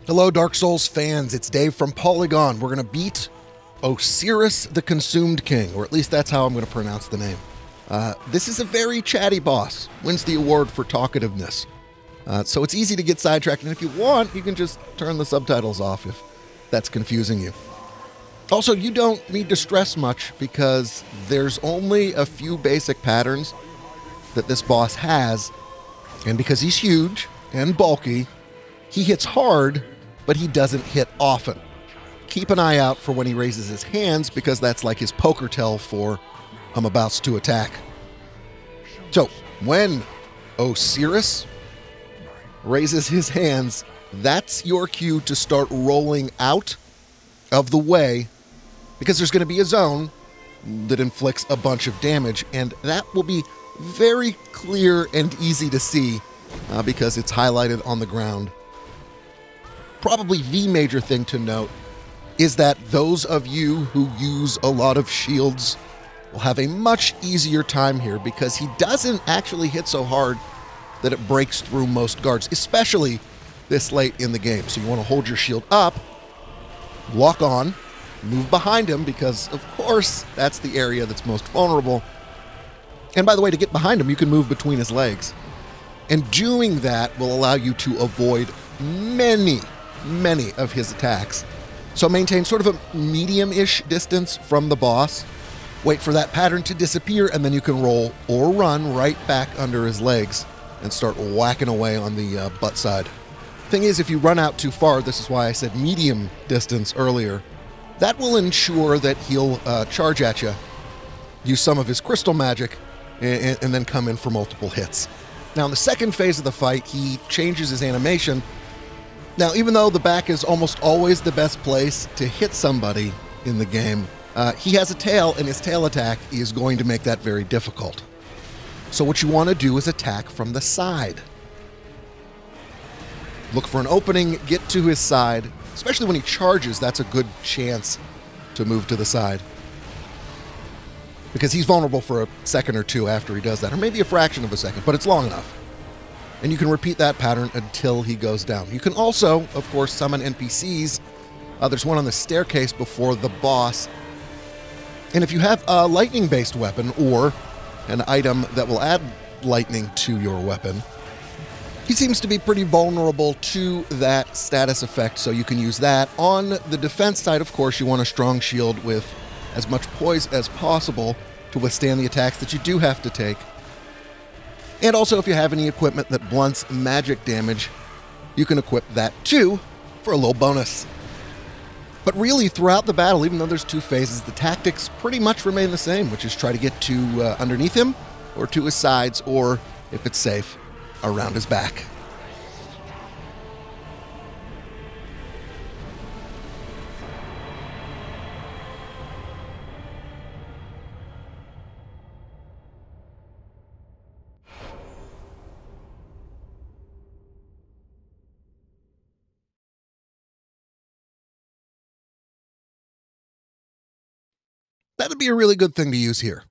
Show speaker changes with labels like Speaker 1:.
Speaker 1: Hello, Dark Souls fans. It's Dave from Polygon. We're going to beat Osiris the Consumed King, or at least that's how I'm going to pronounce the name. This is a very chatty boss. Wins the award for talkativeness. So it's easy to get sidetracked, and if you want, you can just turn the subtitles off if that's confusing you. Also, you don't need to stress much because there's only a few basic patterns that this boss has, and because he's huge and bulky, he hits hard, but he doesn't hit often. Keep an eye out for when he raises his hands because that's like his poker tell for I'm about to attack. So, when Osiris raises his hands, that's your cue to start rolling out of the way because there's going to be a zone that inflicts a bunch of damage, and that will be very clear and easy to see because it's highlighted on the ground. Probably the major thing to note is that those of you who use a lot of shields will have a much easier time here because he doesn't actually hit so hard that it breaks through most guards, especially this late in the game. So you want to hold your shield up, lock on, move behind him because, of course, that's the area that's most vulnerable. And by the way, to get behind him, you can move between his legs. And doing that will allow you to avoid many of his attacks. So maintain sort of a medium-ish distance from the boss. Wait for that pattern to disappear, and then you can roll or run right back under his legs and start whacking away on the butt side. Thing is, if you run out too far, this is why I said medium distance earlier, that will ensure that he'll charge at you, use some of his crystal magic, and then come in for multiple hits. Now, in the second phase of the fight, he changes his animation. Now, even though the back is almost always the best place to hit somebody in the game, he has a tail, and his tail attack is going to make that very difficult. So what you want to do is attack from the side. Look for an opening, get to his side. Especially when he charges, that's a good chance to move to the side. Because he's vulnerable for a second or two after he does that, or maybe a fraction of a second, but it's long enough. And you can repeat that pattern until he goes down. You can also, of course, summon NPCs. There's one on the staircase before the boss. And if you have a lightning-based weapon or an item that will add lightning to your weapon, he seems to be pretty vulnerable to that status effect, so you can use that. On the defense side, of course, you want a strong shield with as much poise as possible to withstand the attacks that you do have to take. And also, if you have any equipment that blunts magic damage, you can equip that too for a little bonus. But really, throughout the battle, even though there's two phases, the tactics pretty much remain the same, which is try to get to underneath him, or to his sides, or, if it's safe, around his back. That'd be a really good thing to use here.